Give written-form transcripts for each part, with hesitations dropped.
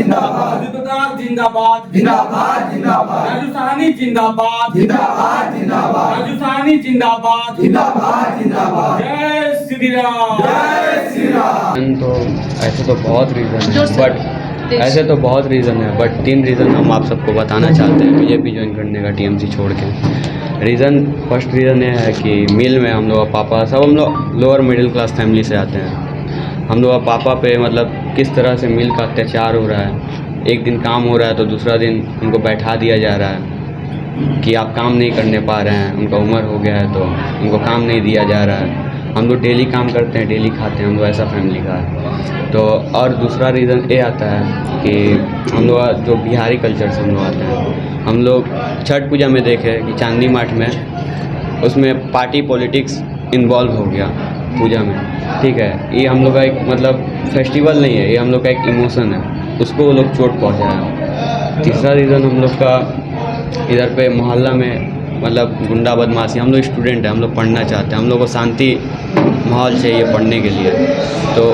जिंदाबाद जिंदाबाद जिंदाबाद जिंदाबाद राजस्थानी जिंदाबाद जिंदाबाद जिंदाबाद राजस्थानी जिंदाबाद जिंदाबाद जिंदाबाद जय श्री राम जय श्री राम। तो ऐसे तो बहुत रीज़न है बट 3 रीज़न हम आप सबको बताना चाहते हैं बीजेपी ज्वाइन करने का टीएमसी छोड़ के। फर्स्ट रीज़न ये है कि मिल में हम लोग पापा सब हम लोग लोअर मिडिल क्लास फैमिली से आते हैं। हम लोग पापा पे मतलब किस तरह से मिल का अत्याचार हो रहा है। एक दिन काम हो रहा है तो दूसरा दिन उनको बैठा दिया जा रहा है कि आप काम नहीं करने पा रहे हैं। उनका उम्र हो गया है तो उनको काम नहीं दिया जा रहा है। हम लोग डेली काम करते हैं, डेली खाते हैं, हम लोग ऐसा फैमिली का है। तो और दूसरा रीज़न ये आता है कि हम लोग जो बिहारी कल्चर से हम लोग आते हैं। हम लोग छठ पूजा में देखे कि चांदनी माठ में उसमें पार्टी पॉलिटिक्स इन्वॉल्व हो गया पूजा में, ठीक है। ये हम लोग का एक मतलब फेस्टिवल नहीं है, ये हम लोग का एक इमोशन है, उसको वो लोग चोट पहुँचाया। तीसरा रीज़न हम लोग का इधर पे मोहल्ला में मतलब गुंडा बदमाशी। हम लोग स्टूडेंट हैं, हम लोग पढ़ना चाहते हैं, हम लोग को शांति माहौल चाहिए पढ़ने के लिए। तो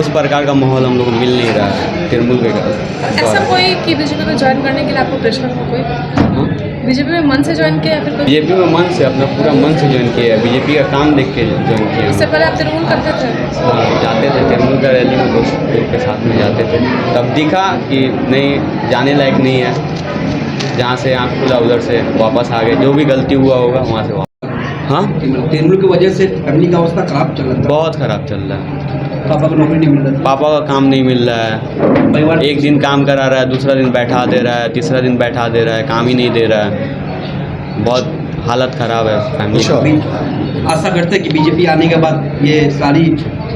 उस प्रकार का माहौल हम लोग को मिल नहीं रहा है तृणमूल के कारण। ऐसा कोई कि बीजेपी में ज्वाइन करने के लिए आपको प्रेशर हो कोई? बीजेपी में मन से ज्वाइन किया या फिर बीजेपी में मन से अपना पूरा मन से ज्वाइन किया है। बीजेपी का काम देख के ज्वाइन किया। इससे पहले आप तृणमूल करते थे? हाँ, जाते थे तृणमूल का रैली में दोस्त के साथ में जाते थे। तब दिखा कि नहीं जाने लायक नहीं है, जहाँ से आँख खुला उधर से वापस आ गए। जो भी गलती हुआ होगा वहाँ से वापस। हाँ, तृणमूल की वजह से फैमिली का अवस्था खराब चल रहा है। बहुत ख़राब चल रहा है। पापा को नौकरी नहीं मिल रहा है, पापा का काम नहीं मिल रहा है। परिवार एक दिन काम करा रहा है, दूसरा दिन बैठा दे रहा है, तीसरा दिन बैठा दे रहा है, काम ही नहीं दे रहा है। बहुत हालत ख़राब है फैमिली की। आशा करते हैं कि बीजेपी आने के बाद ये सारी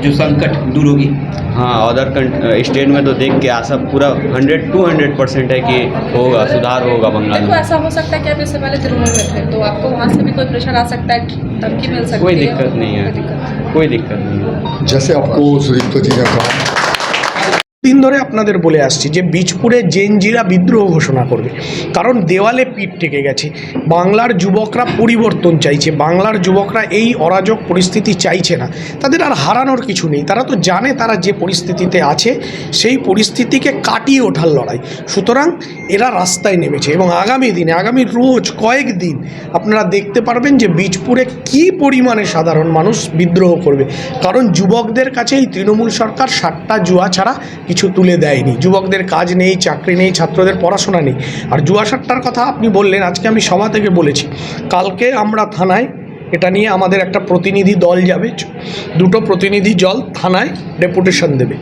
जो संकट दूर होगी। हाँ, अदर स्टेट में तो देख के आशा पूरा 100-200% है कि होगा, सुधार होगा बंगाल देखो में। ऐसा हो सकता है कि आप इससे पहले तृणमूल में थे तो आपको वहाँ से भी कोई प्रेशर आ सकता है, धमकी मिल सकती है? कोई दिक्कत नहीं है, कोई दिक्कत नहीं है। जैसे आपको सुदीप्त जी ने कहा দিন ধরে আপনাদের বলে আসছি যে বীজপুরে জেনজিরা বিদ্রোহ ঘোষণা করবে, কারণ দেওয়ালে পিঠ ঠেকে গেছে। বাংলার যুবকরা পরিবর্তন চাইছে, বাংলার যুবকরা এই অরাজক পরিস্থিতি চাইছে না। তাদের আর হারানোর কিছু নেই, তারা তো জানে তারা যে পরিস্থিতিতে আছে সেই পরিস্থিতিকে কাটিয়ে ওঠার লড়াই। সুতরাং এরা রাস্তায় নেমেছে এবং আগামী দিনে আগামী রোজ কয়েকদিন আপনারা দেখতে পারবেন যে বীজপুরে কী পরিমাণে সাধারণ মানুষ বিদ্রোহ করবে। কারণ যুবকদের কাছে এই তৃণমূল সরকার 7টা জুয়া ছাড়া কিছু তুলে দেয়নি। যুবকদের কাজ নেই, চাকরি নেই, ছাত্রদের পড়াশোনা নেই। আর জুয়া সাট্টার কথা আপনি বললেন, আজকে আমি সভা থেকে বলেছি, কালকে আমরা থানায় এটা নিয়ে আমাদের একটা প্রতিনিধি দল যাবে, 2টো প্রতিনিধি দল থানায় ডেপুটেশন দেবে,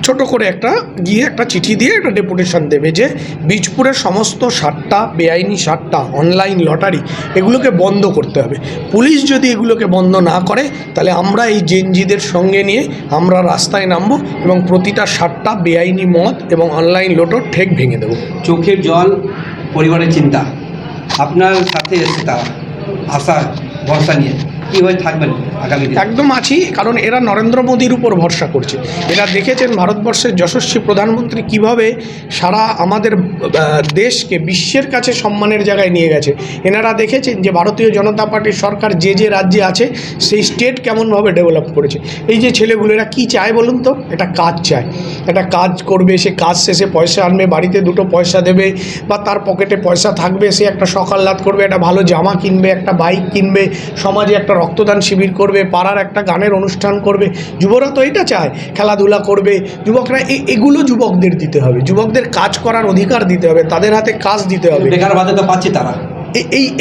ছোট করে একটা গিয়ে একটা চিঠি দিয়ে একটা ডেপুটেশন দেবে যে বীজপুরের সমস্ত সাট্টা, বেআইনি সাট্টা, অনলাইন লটারি এগুলোকে বন্ধ করতে হবে। পুলিশ যদি এগুলোকে বন্ধ না করে তাহলে আমরা এই জেনজিদের সঙ্গে নিয়ে আমরা রাস্তায় নামবো এবং প্রতিটা সাট্টা, বেআইনি মদ এবং অনলাইন লটোর ঠেক ভেঙে দেবো। চোখের জল, পরিবারের চিন্তা, আপনার সাথে এসে তারা আশা ভরসা নিয়ে কীভাবে থাকবেন আগামী দিনে? একদম আছি, কারণ এরা নরেন্দ্র মোদীর উপর ভরসা করছে। এরা দেখেছেন ভারতবর্ষের যশস্বী প্রধানমন্ত্রী কিভাবে সারা আমাদের দেশকে বিশ্বের কাছে সম্মানের জায়গায় নিয়ে গেছে। এনারা দেখেছেন যে ভারতীয় জনতা পার্টির সরকার যে যে রাজ্যে আছে সেই স্টেট কেমনভাবে ডেভেলপ করেছে। এই যে ছেলেগুলো এরা কী চায় বলুন তো? এটা কাজ চায়, একটা কাজ করবে, সে কাজ শেষে পয়সা আনবে, বাড়িতে 2টো পয়সা দেবে বা তার পকেটে পয়সা থাকবে, সে একটা সকাল রাত করবে, একটা ভালো জামা কিনবে, একটা বাইক কিনবে, সমাজে একটা রক্তদান শিবির করবে, পাড়ার একটা গানের অনুষ্ঠান করবে। যুবরা তো এটা চায়, খেলাধুলা করবে। যুবকরা এগুলো যুবকদের দিতে হবে, যুবকদের কাজ করার অধিকার দিতে হবে, তাদের হাতে কাজ দিতে হবে। বেকার ভাতা তো পাচ্ছে তারা।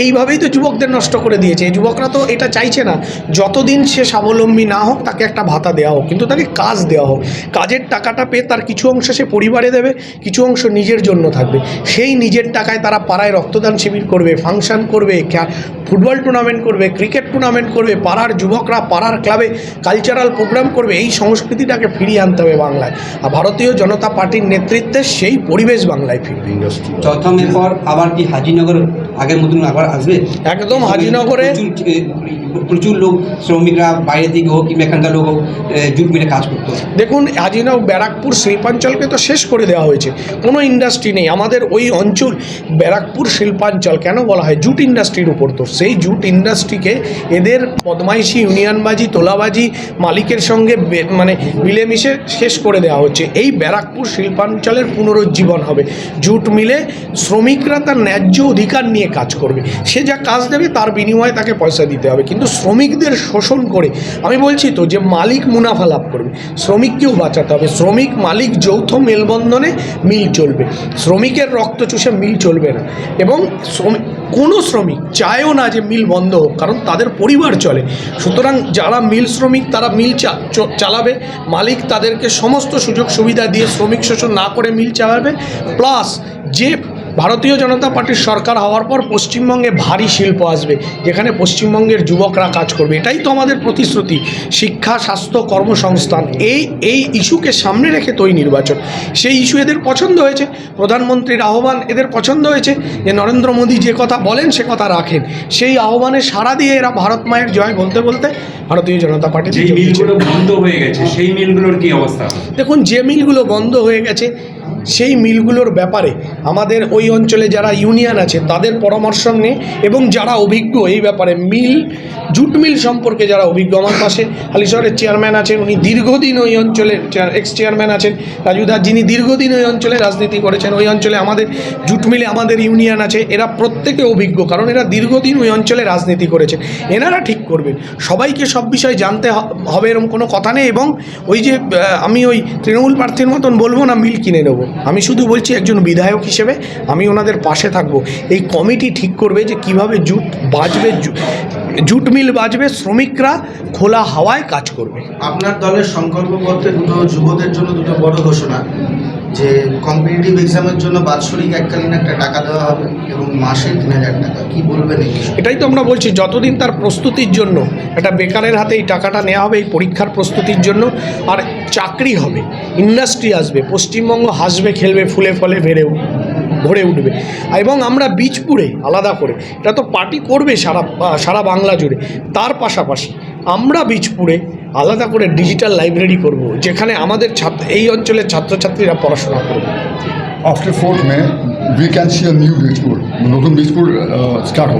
এইভাবেই তো যুবকদের নষ্ট করে দিয়েছে। যুবকরা তো এটা চাইছে না, যতদিন সে স্বাবলম্বী না হোক তাকে একটা ভাতা দেওয়া হোক, কিন্তু তাকে কাজ দেওয়া হোক। কাজের টাকাটা পেয়ে তার কিছু অংশ সে পরিবারে দেবে, কিছু অংশ নিজের জন্য থাকবে। সেই নিজের টাকায় তারা পাড়ায় রক্তদান শিবির করবে, ফাংশন করবে, ফুটবল টুর্নামেন্ট করবে, ক্রিকেট টুর্নামেন্ট করবে, পাড়ার যুবকরা পাড়ার ক্লাবে কালচারাল প্রোগ্রাম করবে। এই সংস্কৃতিটাকে ফিরিয়ে আনতে হবে বাংলায়, আর ভারতীয় জনতা পার্টির নেতৃত্বে সেই পরিবেশ বাংলায় ফিরবে। চৌথমের পর আবার কি হাজিনগর আগের মতন আবার আসবে? একদম হাজিনগরে প্রচুর লোক শ্রমিকরা বাইরে থেকে হোক কিংবা এখানকার লোক হোক জুট মিলে কাজ করতো। দেখুন আজিনাও ব্যারাকপুর শিল্পাঞ্চলকে তো শেষ করে দেওয়া হয়েছে, কোনো ইন্ডাস্ট্রি নেই আমাদের ওই অঞ্চল। ব্যারাকপুর শিল্পাঞ্চল কেন বলা হয়? জুট ইন্ডাস্ট্রির উপর। তো সেই জুট ইন্ডাস্ট্রিকে এদের বদমাইশি, ইউনিয়নবাজি, তোলাবাজি, মালিকের সঙ্গে মানে মিলেমিশে শেষ করে দেওয়া হচ্ছে। এই ব্যারাকপুর শিল্পাঞ্চলের পুনরুজ্জীবন হবে। জুট মিলে শ্রমিকরা তার ন্যায্য অধিকার নিয়ে কাজ করবে, সে যা কাজ দেবে তার বিনিময়ে তাকে পয়সা দিতে হবে। কিন্তু শ্রমিকদের শোষণ করে, আমি বলছি তো যে মালিক মুনাফা লাভ করবে, শ্রমিককেও বাঁচাতে হবে। শ্রমিক মালিক যৌথ মেলবন্ধনে মিল চলবে, শ্রমিকের রক্ত চুষে মিল চলবে না। এবং কোনো শ্রমিক চায়ও না যে মিল বন্ধ হোক, কারণ তাদের পরিবার চলে। সুতরাং যারা মিল শ্রমিক তারা মিল চালাবে, মালিক তাদেরকে সমস্ত সুযোগ সুবিধা দিয়ে শ্রমিক শোষণ না করে মিল চালাবে। প্লাস যে ভারতীয় জনতা পার্টির সরকার হওয়ার পর পশ্চিমবঙ্গে ভারী শিল্প আসবে, যেখানে পশ্চিমবঙ্গের যুবকরা কাজ করবে। এটাই তো আমাদের প্রতিশ্রুতি। শিক্ষা, স্বাস্থ্য, কর্মসংস্থান, এই ইস্যুকে সামনে রেখে তো এই নির্বাচন। সেই ইস্যু এদের পছন্দ হয়েছে, প্রধানমন্ত্রীর আহ্বান এদের পছন্দ হয়েছে, যে নরেন্দ্র মোদী যে কথা বলেন সে কথা রাখেন। সেই আহ্বানে সাড়া দিয়ে এরা ভারত মায়ের জয় বলতে বলতে ভারতীয় জনতা পার্টি। যে মিলগুলো বন্ধ হয়ে গেছে সেই মিলগুলোর কি অবস্থা? দেখুন, যে মিলগুলো বন্ধ হয়ে গেছে সেই মিলগুলোর ব্যাপারে আমাদের ওই অঞ্চলে যারা ইউনিয়ন আছে তাদের পরামর্শ নিয়ে, এবং যারা অভিজ্ঞ এই ব্যাপারে জুট মিল সম্পর্কে যারা অভিজ্ঞ, আমার পাশে হালিশহরের চেয়ারম্যান আছেন, উনি দীর্ঘদিন ওই অঞ্চলের এক্স চেয়ারম্যান আছেন রাজু দাস, যিনি দীর্ঘদিন ওই অঞ্চলে রাজনীতি করেছেন। ওই অঞ্চলে আমাদের জুট মিলে আমাদের ইউনিয়ন আছে, এরা প্রত্যেকে অভিজ্ঞ, কারণ এরা দীর্ঘদিন ওই অঞ্চলে রাজনীতি করেছেন। এনারা ঠিক করবেন। সবাইকে সব বিষয় জানতে হবে এরকম কোনো কথা নেই। এবং ওই যে আমি ওই তৃণমূল প্রার্থীর মতন বলবো না মিল কিনে নেবো, আমি শুধু বলছি একজন বিধায়ক হিসেবে আমি ওনাদের পাশে থাকব। এই কমিটি ঠিক করবে যে কিভাবে জুট বাঁচবে, জুট মিল বাঁচবে, শ্রমিকরা খোলা হাওয়ায় কাজ করবে। আপনার দলের সংকল্পপত্রে যুবদের জন্য দুটো বড় ঘোষণা, যে কম্পিটিটিভ এক্সামের জন্য বাৎসরিক এককালীন একটা টাকা দেওয়া হবে এবং মাসে 3000 টাকা। কি বলবেন এই বিষয়ে? এটাই তো আমরা বলছি, যতদিন তার প্রস্তুতির জন্য একটা বেকারের হাতে এই টাকাটা নেওয়া হবে, এই পরীক্ষার প্রস্তুতির জন্য। আর চাকরি হবে, ইন্ডাস্ট্রি আসবে, পশ্চিমবঙ্গ হাসবে, খেলবে, ফুলে ফলে ভরে উঠবে। এবং আমরা বীজপুরে আলাদা করে, এটা তো পার্টি করবে সারা বাংলা জুড়ে, তার পাশাপাশি আমরা বীজপুরে আলাদা করে ডিজিটাল লাইব্রেরি করব, যেখানে আমাদের এই অঞ্চলের ছাত্রছাত্রীরা পড়াশোনা করবে। After 4th May, we can see a new Bijpur, নতুন Bijpur start হবে।